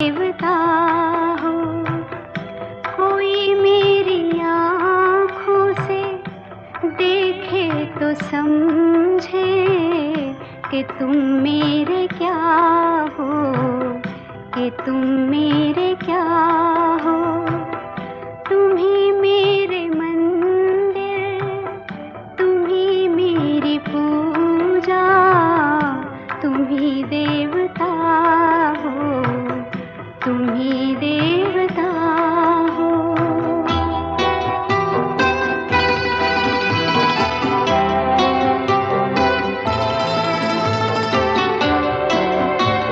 देवता हो। कोई मेरी आँखों से देखे तो समझे कि तुम मेरे क्या हो, कि तुम मेरे क्या